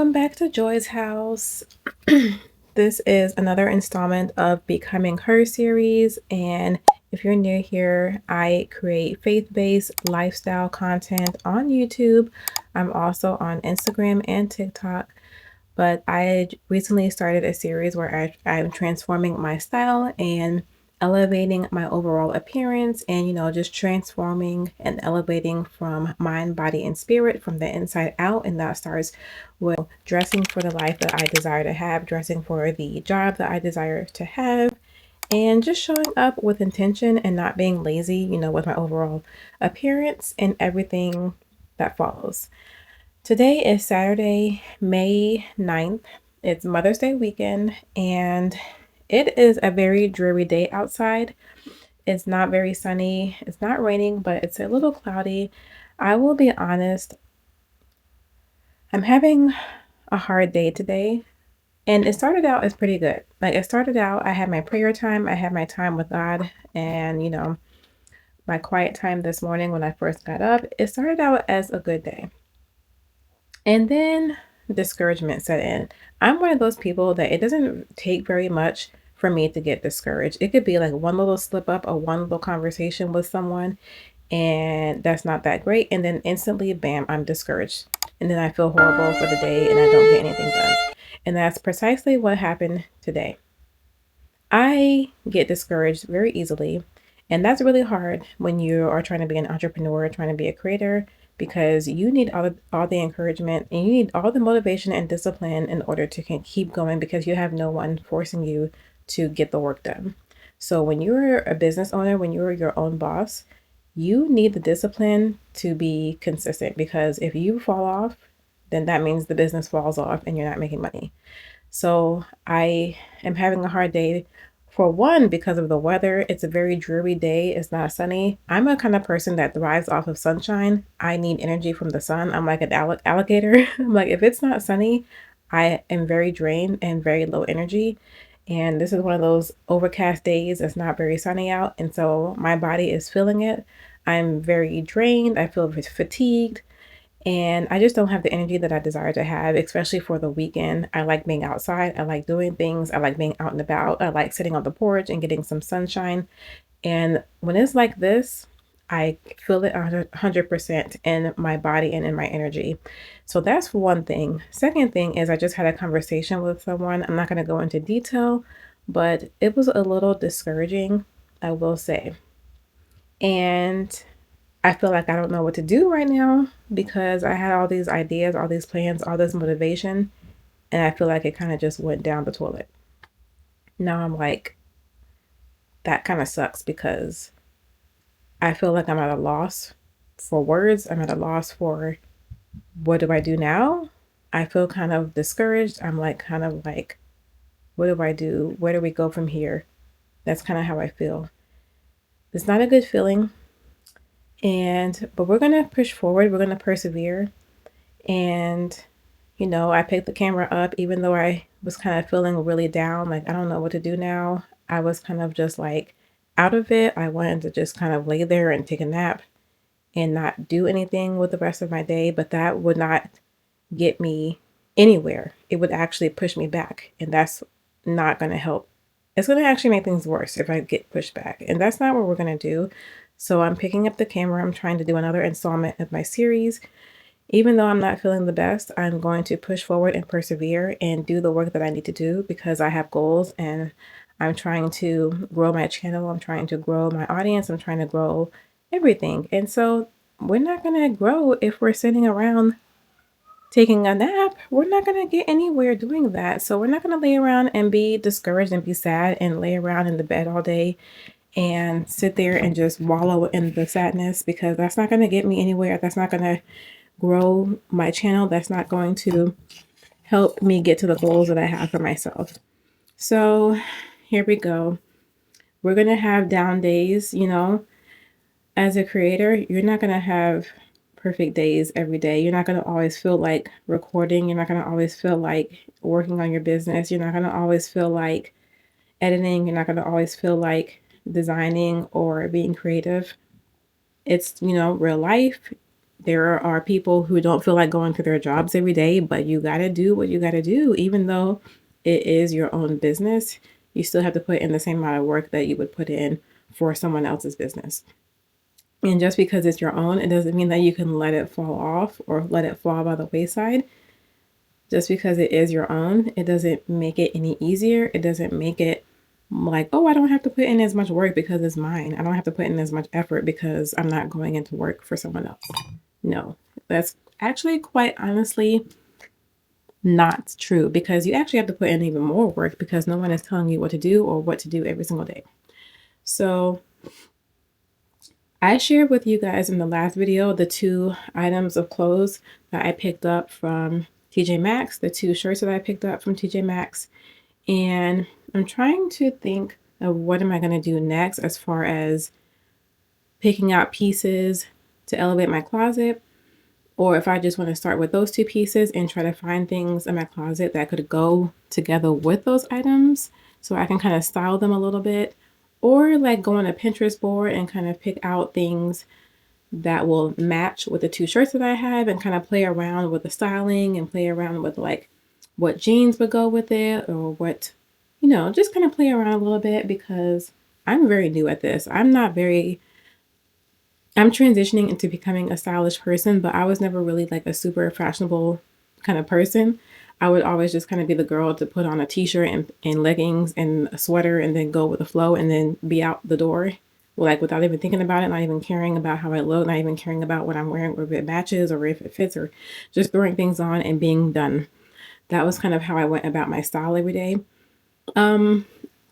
Welcome back to Joy's house. This is another installment of Becoming Her series. And if you're new here, I create faith-based lifestyle content on YouTube. I'm also on Instagram and TikTok. But I recently started a series where I'm transforming my style and elevating my overall appearance and, just transforming and elevating from mind, body, and spirit from the inside out. And that starts with dressing for the life that I desire to have, dressing for the job that I desire to have, and just showing up with intention and not being lazy, with my overall appearance and everything that follows. Today is Saturday, May 9th. It's Mother's Day weekend, and it is a very dreary day outside. It's not very sunny, it's not raining, but it's a little cloudy. I will be honest, I'm having a hard day today, and it started out as pretty good. I had my prayer time, I had my time with God, and my quiet time this morning when I first got up. It started out as a good day. And then discouragement set in. I'm one of those people that it doesn't take very much for me to get discouraged. It could be like one little slip up or one little conversation with someone, and that's not that great. And then instantly, bam, I'm discouraged. And then I feel horrible for the day and I don't get anything done. And that's precisely what happened today. I get discouraged very easily. And that's really hard when you are trying to be an entrepreneur, trying to be a creator, because you need all the encouragement and you need all the motivation and discipline in order to keep going because you have no one forcing you to get the work done. So when you're a business owner, when you're your own boss, you need the discipline to be consistent because if you fall off, then that means the business falls off and you're not making money. So I am having a hard day. For one, because of the weather, it's a very dreary day. It's not sunny. I'm a kind of person that thrives off of sunshine. I need energy from the sun. I'm like an alligator. I'm like, if it's not sunny, I am very drained and very low energy. And this is one of those overcast days. It's not very sunny out. And so my body is feeling it. I'm very drained. I feel fatigued. And I just don't have the energy that I desire to have, especially for the weekend. I like being outside. I like doing things. I like being out and about. I like sitting on the porch and getting some sunshine. And when it's like this, I feel it 100% in my body and in my energy. So that's one thing. Second thing is I just had a conversation with someone. I'm not going to go into detail, but it was a little discouraging, I will say. And I feel like I don't know what to do right now because I had all these ideas, all these plans, all this motivation, and I feel like it kind of just went down the toilet. Now I'm like, that kind of sucks because I feel like I'm at a loss for words. I'm at a loss for what do I do now? I feel kind of discouraged. I'm like, kind of like, what do I do? Where do we go from here? That's kind of how I feel. It's not a good feeling. But we're going to push forward. We're going to persevere. And, I picked the camera up, even though I was kind of feeling really down. Like, I don't know what to do now. I was kind of just like out of it. I wanted to just kind of lay there and take a nap and not do anything with the rest of my day. But that would not get me anywhere. It would actually push me back. And that's not going to help. It's going to actually make things worse if I get pushed back. And that's not what we're going to do. So I'm picking up the camera. I'm trying to do another installment of my series. Even though I'm not feeling the best, I'm going to push forward and persevere and do the work that I need to do because I have goals and I'm trying to grow my channel. I'm trying to grow my audience. I'm trying to grow everything. And so we're not going to grow if we're sitting around taking a nap. We're not going to get anywhere doing that. So we're not going to lay around and be discouraged and be sad and lay around in the bed all day and sit there and just wallow in the sadness because that's not going to get me anywhere. That's not going to grow my channel. That's not going to help me get to the goals that I have for myself. So here we go. We're going to have down days, as a creator, you're not going to have perfect days every day. You're not going to always feel like recording. You're not going to always feel like working on your business. You're not going to always feel like editing. You're not going to always feel like designing or being creative. It's, real life. There are people who don't feel like going to their jobs every day, but you got to do what you got to do. Even though it is your own business, you still have to put in the same amount of work that you would put in for someone else's business. And just because it's your own, it doesn't mean that you can let it fall off or let it fall by the wayside. Just because it is your own, it doesn't make it any easier. It doesn't make it like, oh, I don't have to put in as much work because it's mine. I don't have to put in as much effort because I'm not going into work for someone else. No, that's actually quite honestly not true, because you actually have to put in even more work because no one is telling you what to do or what to do every single day. So I shared with you guys in the last video the 2 items of clothes that I picked up from TJ Maxx, the 2 shirts that I picked up from TJ Maxx. And I'm trying to think of what am I going to do next as far as picking out pieces to elevate my closet, or if I just want to start with those 2 pieces and try to find things in my closet that could go together with those items so I can kind of style them a little bit, or like go on a Pinterest board and kind of pick out things that will match with the 2 shirts that I have and kind of play around with the styling and play around with like what jeans would go with it, or what, just kind of play around a little bit, because I'm very new at this. I'm transitioning into becoming a stylish person, but I was never really like a super fashionable kind of person. I would always just kind of be the girl to put on a t-shirt and leggings and a sweater and then go with the flow and then be out the door, like without even thinking about it, not even caring about how I look, not even caring about what I'm wearing or if it matches or if it fits, or just throwing things on and being done. That was kind of how I went about my style every day.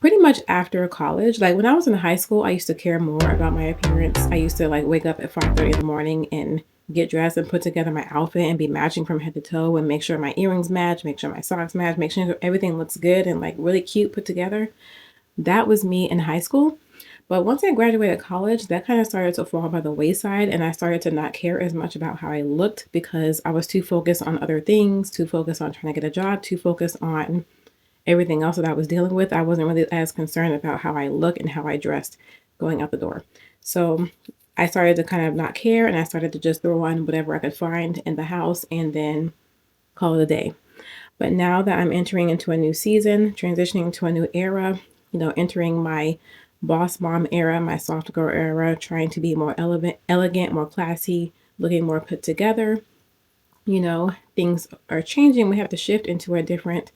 Pretty much after college, like when I was in high school, I used to care more about my appearance. I used to like wake up at 5:30 in the morning and get dressed and put together my outfit and be matching from head to toe and make sure my earrings match, make sure my socks match, make sure everything looks good and like really cute put together. That was me in high school. But once I graduated college, that kind of started to fall by the wayside, and I started to not care as much about how I looked because I was too focused on other things, too focused on trying to get a job, too focused on everything else that I was dealing with. I wasn't really as concerned about how I look and how I dressed going out the door. So I started to kind of not care, and I started to just throw on whatever I could find in the house and then call it a day. But now that I'm entering into a new season, transitioning to a new era, entering my boss mom era, my soft girl era, trying to be more elegant, more classy, looking more put together, things are changing. We have to shift into a different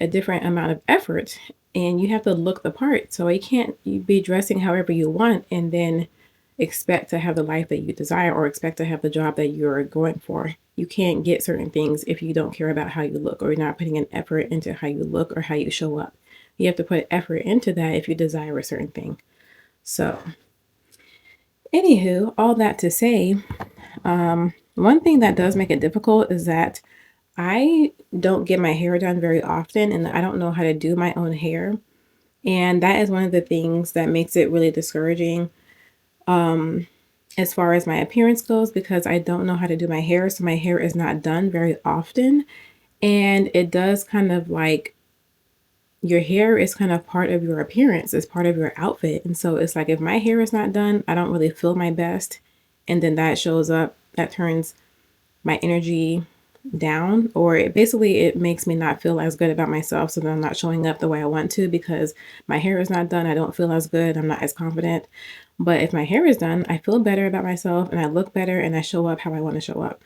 amount of effort, and you have to look the part. So you can't be dressing however you want and then expect to have the life that you desire or expect to have the job that you're going for. You can't get certain things if you don't care about how you look, or you're not putting an effort into how you look or how you show up. You have to put effort into that if you desire a certain thing. So anywho, all that to say, one thing that does make it difficult is that I don't get my hair done very often, and I don't know how to do my own hair. And that is one of the things that makes it really discouraging as far as my appearance goes, because I don't know how to do my hair. So my hair is not done very often. And it does kind of like, your hair is kind of part of your appearance, it's part of your outfit. And so it's like if my hair is not done, I don't really feel my best. And then that shows up, that turns my energy down, or it makes me not feel as good about myself, so that I'm not showing up the way I want to, because my hair is not done. I don't feel as good, I'm not as confident. But if my hair is done, I feel better about myself and I look better and I show up how I want to show up.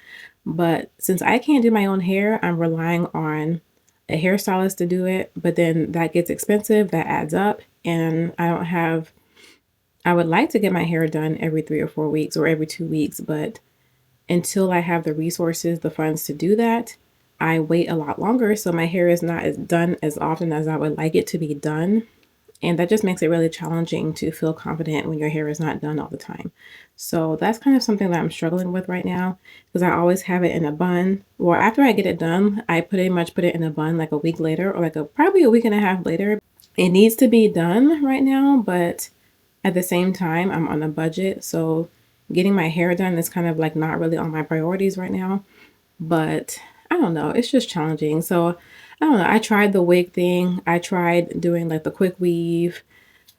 But since I can't do my own hair, I'm relying on a hairstylist to do it, but then that gets expensive, that adds up, and I would like to get my hair done every 3 or 4 weeks or every 2 weeks, but until I have the resources, the funds to do that, I wait a lot longer. So my hair is not as done as often as I would like it to be done. And that just makes it really challenging to feel confident when your hair is not done all the time. So that's kind of something that I'm struggling with right now, because I always have it in a bun. Well, after I get it done, I pretty much put it in a bun like a week later, or like probably a week and a half later. It needs to be done right now, but at the same time, I'm on a budget. So getting my hair done is kind of like not really on my priorities right now. But I don't know, it's just challenging. So I don't know, I tried the wig thing. I tried doing like the quick weave.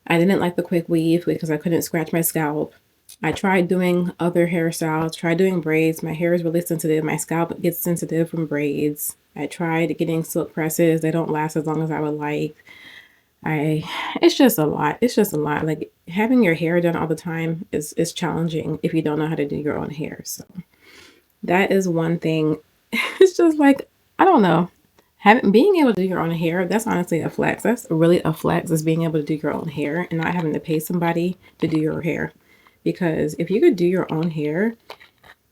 I didn't like the quick weave because I couldn't scratch my scalp. I tried doing other hairstyles, tried doing braids. My hair is really sensitive. My scalp gets sensitive from braids. I tried getting silk presses. They don't last as long as I would like. I it's just a lot. It's just a lot. Like having your hair done all the time is challenging if you don't know how to do your own hair. So that is one thing. It's just like I don't know. Having being able to do your own hair, that's honestly a flex. That's really a flex is being able to do your own hair and not having to pay somebody to do your hair. Because if you could do your own hair,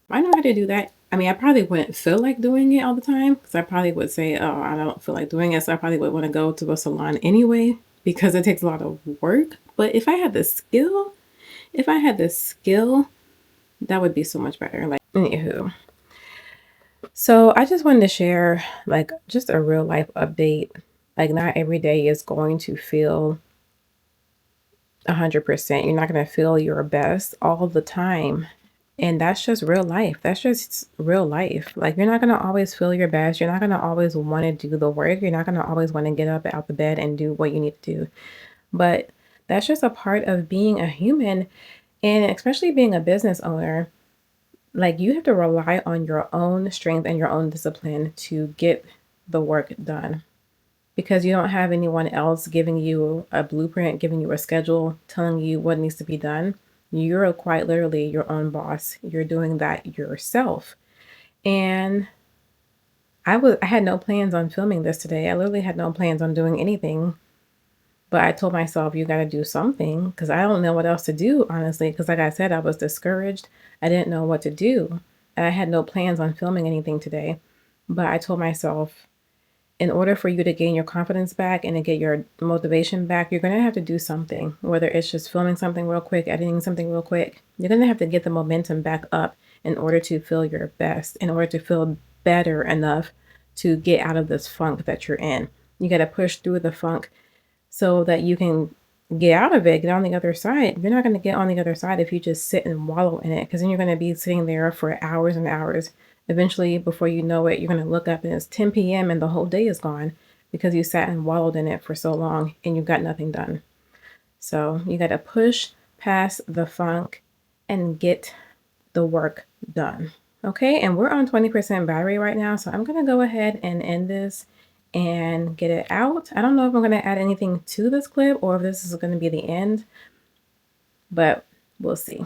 I know how to do that. I mean, I probably wouldn't feel like doing it all the time because I probably would say, oh, I don't feel like doing it. So I probably would want to go to a salon anyway because it takes a lot of work. But if I had the skill, that would be so much better. Like, anywho. So I just wanted to share like just a real life update. Like, not every day is going to feel 100%. You're not going to feel your best all the time. And that's just real life. That's just real life. Like, you're not going to always feel your best. You're not going to always want to do the work. You're not going to always want to get up out the bed and do what you need to do. But that's just a part of being a human. And especially being a business owner, like, you have to rely on your own strength and your own discipline to get the work done because you don't have anyone else giving you a blueprint, giving you a schedule, telling you what needs to be done. You're quite literally your own boss. You're doing that yourself. And I had no plans on filming this today. I literally had no plans on doing anything. But I told myself you got to do something because I don't know what else to do, honestly, because like I said, I was discouraged. I didn't know what to do. And I had no plans on filming anything today. But I told myself in order for you to gain your confidence back and to get your motivation back, you're going to have to do something, whether it's just filming something real quick, editing something real quick. You're going to have to get the momentum back up in order to feel your best, in order to feel better enough to get out of this funk that you're in. You got to push through the funk so that you can get out of it, get on the other side. You're not going to get on the other side if you just sit and wallow in it, because then you're going to be sitting there for hours and hours. Eventually, before you know it, you're going to look up and it's 10 p.m. and the whole day is gone because you sat and wallowed in it for so long and you got nothing done. So you got to push past the funk and get the work done. Okay, and we're on 20% battery right now, so I'm going to go ahead and end this and get it out. I don't know if I'm going to add anything to this clip or if this is going to be the end, but we'll see.